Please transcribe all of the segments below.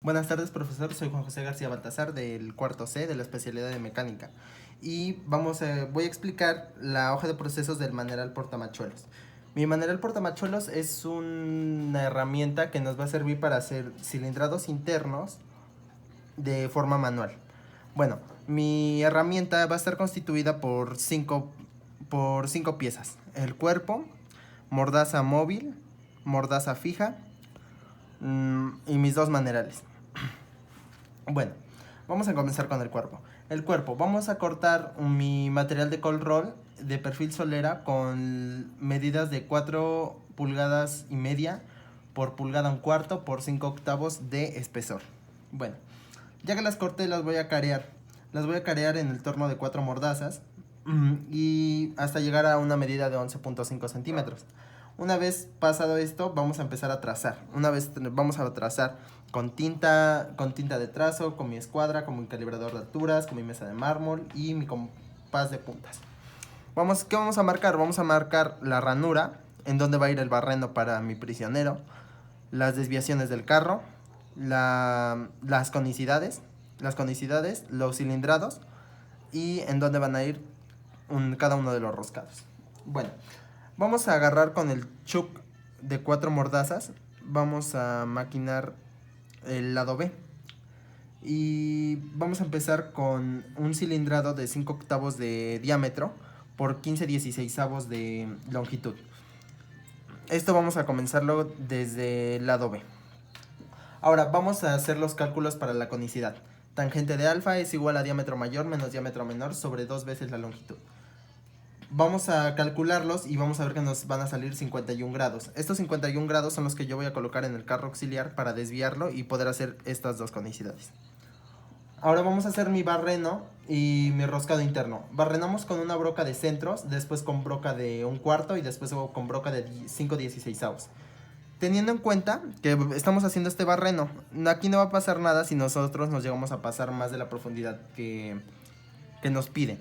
Buenas tardes, profesor. Soy Juan José García Baltasar del cuarto C de la especialidad de mecánica. Y voy a explicar la hoja de procesos del maneral portamachuelos. Mi maneral portamachuelos es una herramienta que nos va a servir para hacer cilindrados internos de forma manual. Bueno, mi herramienta va a estar constituida por cinco piezas: el cuerpo, mordaza móvil, mordaza fija y mis dos manerales. Bueno, vamos a comenzar con el cuerpo. El cuerpo, vamos a cortar mi material de cold roll de perfil solera con medidas de 4 pulgadas y media por pulgada un cuarto por 5 octavos de espesor. Bueno, ya que las corté, las voy a carear. Las voy a carear en el torno de 4 mordazas y hasta llegar a una medida de 11.5 centímetros. Una vez pasado esto, vamos a empezar a trazar. Vamos a trazar con tinta de trazo, con mi escuadra, con mi calibrador de alturas, con mi mesa de mármol y mi compás de puntas. ¿Qué vamos a marcar? Vamos a marcar la ranura, en donde va a ir el barreno para mi prisionero, las desviaciones del carro, las conicidades, los cilindrados y en dónde van a ir cada uno de los roscados. Bueno, vamos a agarrar con el chuck de 4 mordazas, vamos a maquinar el lado B. Y vamos a empezar con un cilindrado de 5 octavos de diámetro por 15/16 de longitud. Esto vamos a comenzarlo desde el lado B. Ahora vamos a hacer los cálculos para la conicidad. Tangente de alfa es igual a diámetro mayor menos diámetro menor sobre 2 veces la longitud. Vamos a calcularlos y vamos a ver que nos van a salir 51 grados. Estos 51 grados son los que yo voy a colocar en el carro auxiliar para desviarlo y poder hacer estas dos conicidades. Ahora vamos a hacer mi barreno y mi roscado interno. Barrenamos con una broca de centros, después con broca de un cuarto y después con broca de 5/16. Teniendo en cuenta que estamos haciendo este barreno, aquí no va a pasar nada si nosotros nos llegamos a pasar más de la profundidad que nos pide.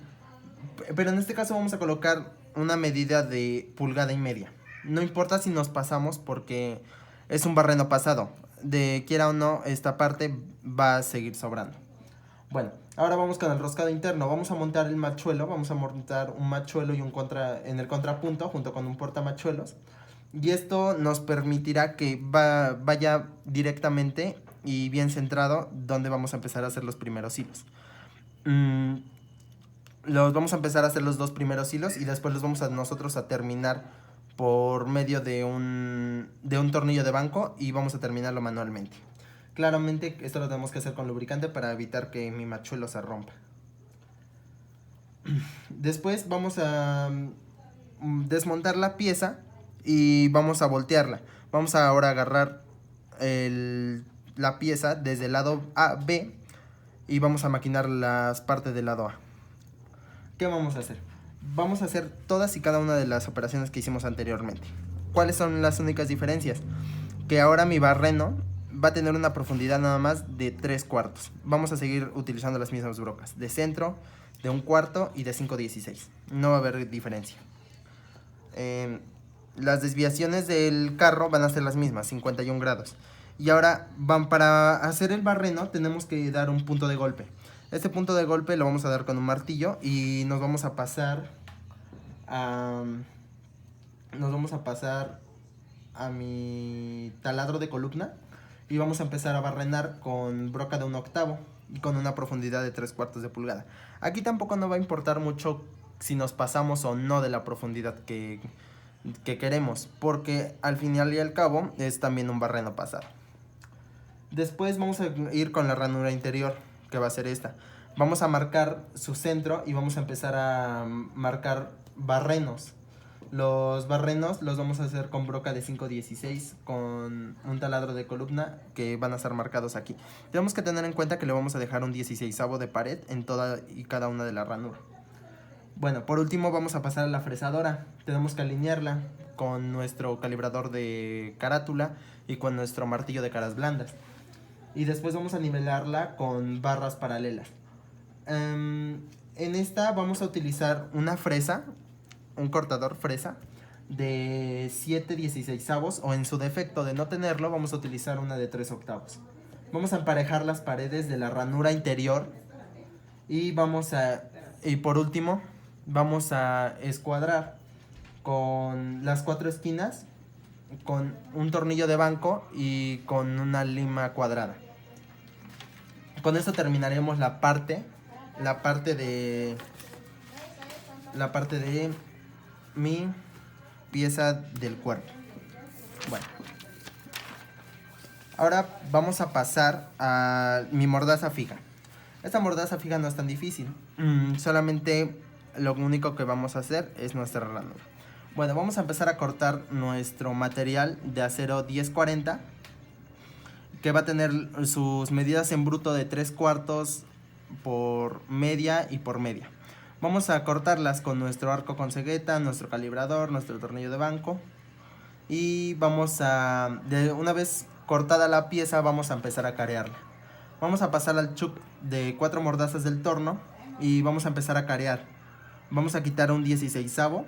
Pero en este caso vamos a colocar una medida de pulgada y media. No importa si nos pasamos porque es un barreno pasado. De quiera o no, esta parte va a seguir sobrando. Bueno, ahora vamos con el roscado interno. Vamos a montar el machuelo. Vamos a montar un machuelo y en el contrapunto junto con un portamachuelos. Y esto nos permitirá que vaya directamente y bien centrado donde vamos a empezar a hacer los primeros hilos. Vamos a empezar a hacer los dos primeros hilos y después los vamos a nosotros a terminar por medio de un tornillo de banco y vamos a terminarlo manualmente. Claramente esto lo tenemos que hacer con lubricante para evitar que mi machuelo se rompa. Después vamos a desmontar la pieza y vamos a voltearla. Vamos a ahora agarrar la pieza desde el lado B y vamos a maquinar las partes del lado A. ¿Qué vamos a hacer? Vamos a hacer todas y cada una de las operaciones que hicimos anteriormente. ¿Cuáles son las únicas diferencias? Que ahora mi barreno va a tener una profundidad nada más de 3/4. Vamos a seguir utilizando las mismas brocas, de centro, de 1/4 y de 5/16. No va a haber diferencia. Las desviaciones del carro van a ser las mismas, 51 grados. Y ahora para hacer el barreno tenemos que dar un punto de golpe. Este punto de golpe lo vamos a dar con un martillo y nos vamos a pasar a mi taladro de columna y vamos a empezar a barrenar con broca de 1 octavo y con una profundidad de 3/4 de pulgada. Aquí tampoco no va a importar mucho si nos pasamos o no de la profundidad que queremos, porque al final y al cabo es también un barreno pasado. Después vamos a ir con la ranura interior, que va a ser esta. Vamos a marcar su centro y vamos a empezar a marcar barrenos. Los barrenos los vamos a hacer con broca de 5/16 con un taladro de columna que van a estar marcados aquí. Tenemos que tener en cuenta que le vamos a dejar un 16avo de pared en toda y cada una de las ranuras. Bueno, por último vamos a pasar a la fresadora. Tenemos que alinearla con nuestro calibrador de carátula y con nuestro martillo de caras blandas. Y después vamos a nivelarla con barras paralelas. En esta vamos a utilizar una fresa, un cortador fresa de 7/16 o en su defecto de no tenerlo vamos a utilizar una de 3 octavos. Vamos a emparejar las paredes de la ranura interior y por último vamos a escuadrar con las 4 esquinas con un tornillo de banco y con una lima cuadrada. Con esto terminaremos la parte de mi pieza del cuerpo. Bueno, ahora vamos a pasar a mi mordaza fija. Esta mordaza fija no es tan difícil, solamente lo único que vamos a hacer es nuestra ranura. Bueno, vamos a empezar a cortar nuestro material de acero 1040, que va a tener sus medidas en bruto de 3/4 por media y por media. Vamos a cortarlas con nuestro arco con cegueta, nuestro calibrador, nuestro tornillo de banco. Y una vez cortada la pieza, vamos a empezar a carearla. Vamos a pasar al chuck de 4 mordazas del torno y vamos a empezar a carear. Vamos a quitar un 16avo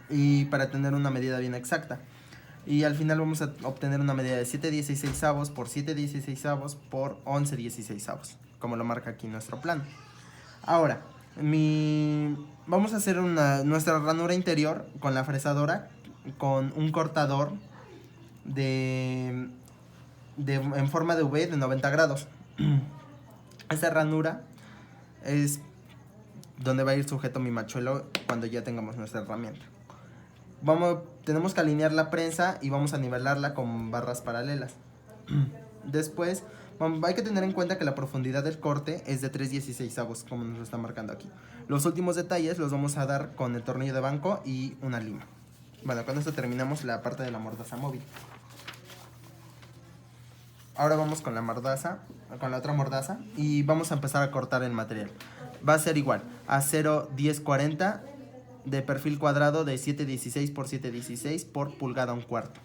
y para tener una medida bien exacta. Y al final vamos a obtener una medida de 7/16 por 7/16 por 11/16, como lo marca aquí nuestro plano. Ahora, vamos a hacer nuestra ranura interior con la fresadora, con un cortador en forma de V de 90 grados. Esta ranura es donde va a ir sujeto mi machuelo cuando ya tengamos nuestra herramienta. Tenemos que alinear la prensa y vamos a nivelarla con barras paralelas. Después hay que tener en cuenta que la profundidad del corte es de 3/16, como nos lo está marcando aquí. Los últimos detalles los vamos a dar con el tornillo de banco y una lima. Bueno, con esto terminamos la parte de la mordaza móvil. Ahora vamos con la otra mordaza y vamos a empezar a cortar el material. Va a ser igual, acero 1040 de perfil cuadrado de 7/16 por 7/16 por pulgada 1/4.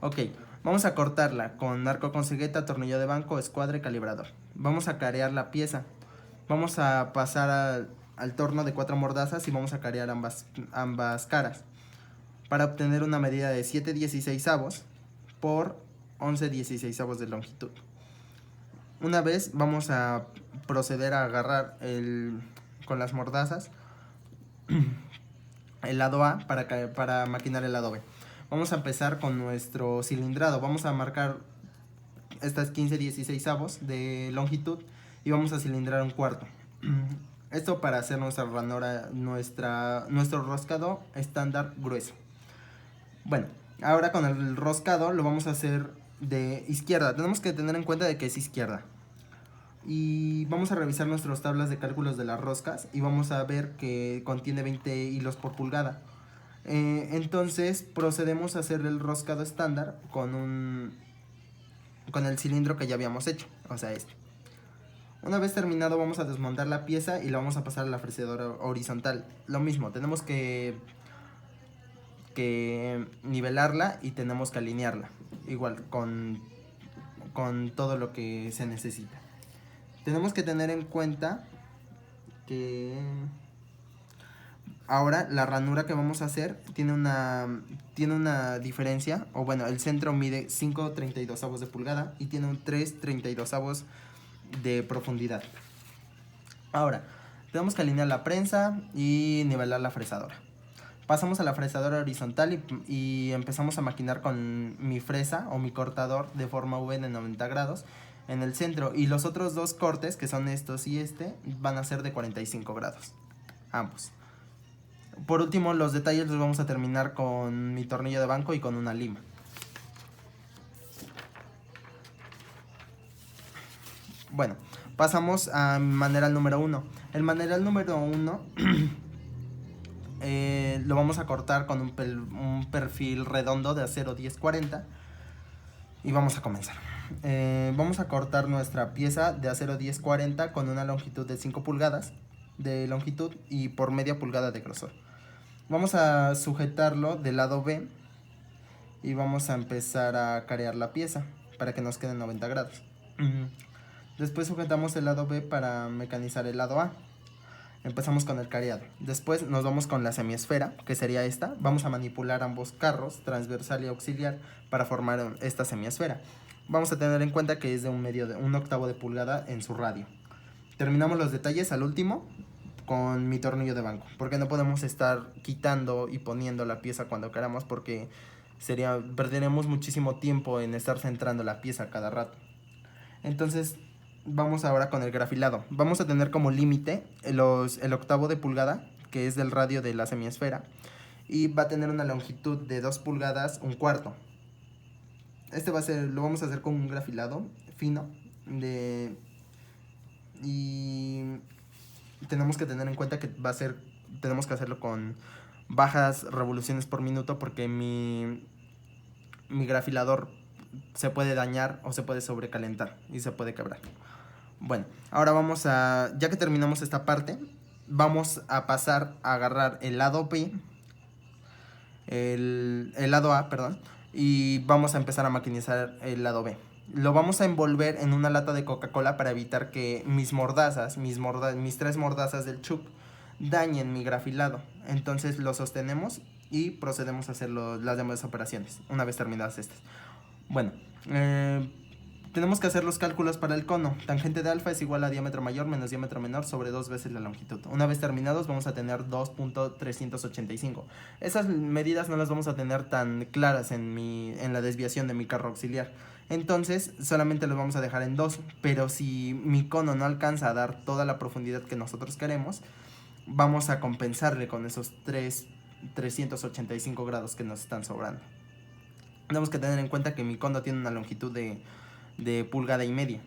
Ok, vamos a cortarla con arco con cegueta, tornillo de banco, escuadra y calibrador. Vamos a carear la pieza. Vamos a pasar al torno de 4 mordazas y vamos a carear ambas caras para obtener una medida de 7/16 por 11/16 de longitud. Una vez vamos a proceder a agarrar con las mordazas el lado A para maquinar el lado B. Vamos a empezar con nuestro cilindrado. Vamos a marcar estas 15/16 de longitud y vamos a cilindrar 1/4. Esto para hacer nuestra ranura, nuestro roscado estándar grueso. Bueno, ahora con el roscado lo vamos a hacer de izquierda. Tenemos que tener en cuenta de que es izquierda. Y vamos a revisar nuestras tablas de cálculos de las roscas y vamos a ver que contiene 20 hilos por pulgada. Entonces procedemos a hacer el roscado estándar con el cilindro que ya habíamos hecho, o sea este. Una vez terminado vamos a desmontar la pieza y la vamos a pasar a la fresadora horizontal. Lo mismo, tenemos que nivelarla y tenemos que alinearla, igual con todo lo que se necesita. Tenemos que tener en cuenta que ahora la ranura que vamos a hacer tiene una diferencia, o bueno, el centro mide 5/32 de pulgada y tiene un 3/32 de profundidad. Ahora, tenemos que alinear la prensa y nivelar la fresadora. Pasamos a la fresadora horizontal y empezamos a maquinar con mi fresa o mi cortador de forma V de 90 grados en el centro, y los otros dos cortes, que son estos y van a ser de 45 grados, ambos. Por último, los detalles los vamos a terminar con mi tornillo de banco y con una lima. Bueno, pasamos a maneral número 1. El maneral número 1 lo vamos a cortar con un perfil redondo de acero 1040 y vamos a comenzar. Vamos a cortar nuestra pieza de acero 1040 con una longitud de 5 pulgadas de longitud y por media pulgada de grosor. Vamos a sujetarlo del lado B y vamos a empezar a carear la pieza para que nos quede en 90 grados. Después sujetamos el lado B para mecanizar el lado A. Empezamos con el careado. Después nos vamos con la semiesfera, que sería esta. Vamos a manipular ambos carros, transversal y auxiliar, para formar esta semiesfera. vamos a tener en cuenta que es de un octavo de pulgada en su radio. Terminamos los detalles al último con mi tornillo de banco, porque no podemos estar quitando y poniendo la pieza cuando queramos, porque perderemos muchísimo tiempo en estar centrando la pieza cada rato. Entonces vamos ahora con el grafilado. Vamos a tener como límite el octavo de pulgada, que es del radio de la semiesfera, y va a tener una longitud de 2 pulgadas un cuarto. Lo vamos a hacer con un grafilado fino y tenemos que tener en cuenta que tenemos que hacerlo con bajas revoluciones por minuto, porque mi grafilador se puede dañar o se puede sobrecalentar y se puede quebrar. Bueno, ahora ya que terminamos esta parte, vamos a pasar a agarrar el lado B, el lado A, perdón, y vamos a empezar a maquinizar el lado B. Lo vamos a envolver en una lata de Coca-Cola para evitar que mis 3 mordazas del chup dañen mi grafilado. Entonces lo sostenemos y procedemos a hacer las demás operaciones una vez terminadas estas. Bueno, tenemos que hacer los cálculos para el cono. Tangente de alfa es igual a diámetro mayor menos diámetro menor sobre 2 veces la longitud. Una vez terminados vamos a tener 2.385. Esas medidas no las vamos a tener tan claras en la desviación de mi carro auxiliar. Entonces solamente los vamos a dejar en 2. Pero si mi cono no alcanza a dar toda la profundidad que nosotros queremos, vamos a compensarle con esos 385 grados que nos están sobrando. Tenemos que tener en cuenta que mi cono tiene una longitud de pulgada y media.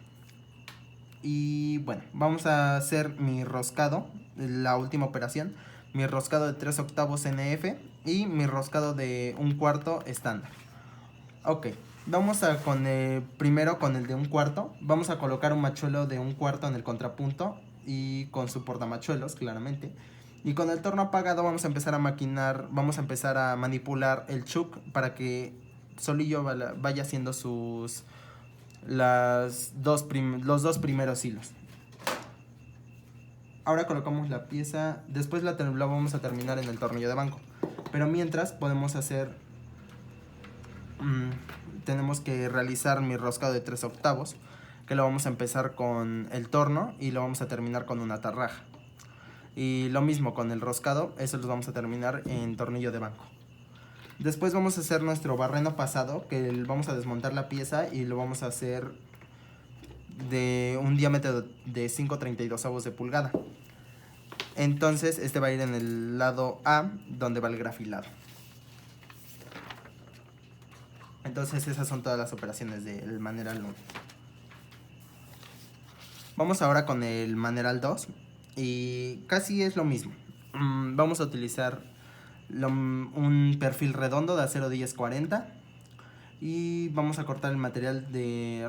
Y bueno, vamos a hacer mi roscado, la última operación. Mi roscado de 3 octavos NF y mi roscado de 1/4 estándar. Ok, vamos primero con el de 1/4. Vamos a colocar un machuelo de 1/4 en el contrapunto y con su portamachuelos, claramente. Y con el torno apagado vamos a empezar a manipular el chuck para que solillo vaya haciendo los dos primeros hilos. Ahora colocamos la pieza, después la vamos a terminar en el tornillo de banco. Pero mientras podemos tenemos que realizar mi roscado de 3 octavos, que lo vamos a empezar con el torno y lo vamos a terminar con una tarraja. Y lo mismo con el roscado, eso lo vamos a terminar en tornillo de banco. Después vamos a hacer nuestro barreno pasado, que vamos a desmontar la pieza y lo vamos a hacer de un diámetro de 5/32 de pulgada. Entonces este va a ir en el lado A, donde va el grafilado. Entonces esas son todas las operaciones del maneral 1. Vamos ahora con el maneral 2 y casi es lo mismo. Vamos a utilizar un perfil redondo de acero 1040 y vamos a cortar el material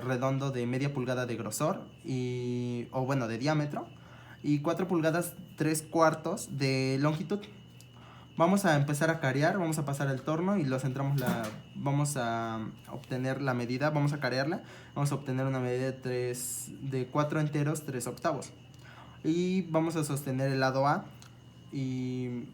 redondo de media pulgada de grosor de diámetro y 4 pulgadas 3/4 de longitud. Vamos a empezar a carear, vamos a pasar el torno y vamos a obtener la medida, vamos a carearla, vamos a obtener una medida de 4 enteros 3 octavos. Y vamos a sostener el lado A y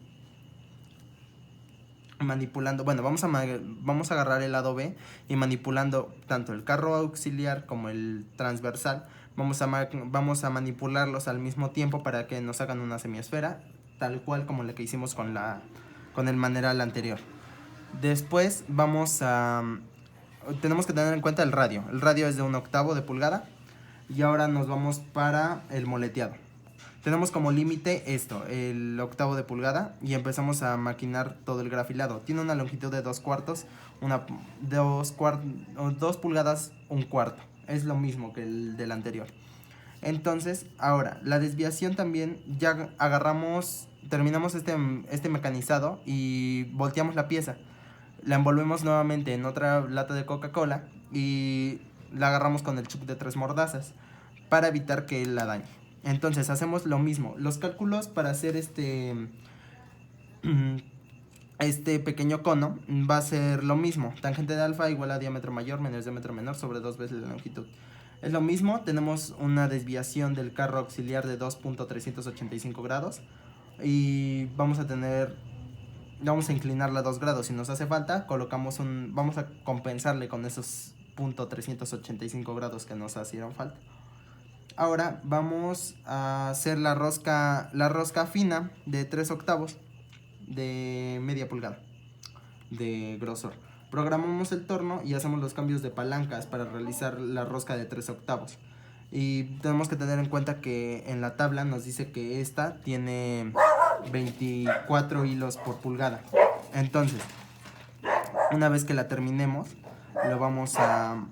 manipulando, vamos a agarrar el lado B y manipulando tanto el carro auxiliar como el transversal, vamos a manipularlos al mismo tiempo para que nos hagan una semiesfera, tal cual como la que hicimos con el maneral anterior. Después tenemos que tener en cuenta el radio. El radio es de 1 octavo de pulgada y ahora nos vamos para el moleteado. Tenemos como límite el octavo de pulgada y empezamos a maquinar todo el grafilado. Tiene una longitud de 2/4, 2 pulgadas 1/4. Es lo mismo que el del anterior. Entonces, ahora, la desviación también, ya terminamos este mecanizado y volteamos la pieza. La envolvemos nuevamente en otra lata de Coca-Cola y la agarramos con el chup de 3 mordazas para evitar que la dañe. Entonces hacemos lo mismo. Los cálculos para hacer este pequeño cono va a ser lo mismo. Tangente de alfa igual a diámetro mayor menos diámetro menor sobre 2 veces la longitud. Es lo mismo, tenemos una desviación del carro auxiliar de 2.385 grados y vamos a inclinarla 2 grados. Si nos hace falta, vamos a compensarle con esos .385 grados que nos hicieron falta. Ahora vamos a hacer la rosca fina de 3/8 de media pulgada de grosor. Programamos el torno y hacemos los cambios de palancas para realizar la rosca de 3/8. Y tenemos que tener en cuenta que en la tabla nos dice que esta tiene 24 hilos por pulgada. Entonces, una vez que la terminemos, vamos a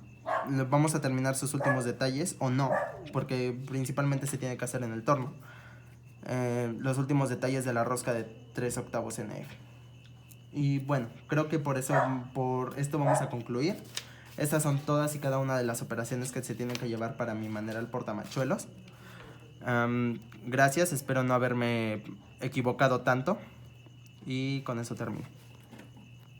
terminar sus últimos detalles o no, porque principalmente se tiene que hacer en el torno. Los últimos detalles de la rosca de 3/8 NF. Y bueno, creo que por esto vamos a concluir. Estas son todas y cada una de las operaciones que se tienen que llevar para mi maneral portamachuelos. Gracias, espero no haberme equivocado tanto. Y con eso termino.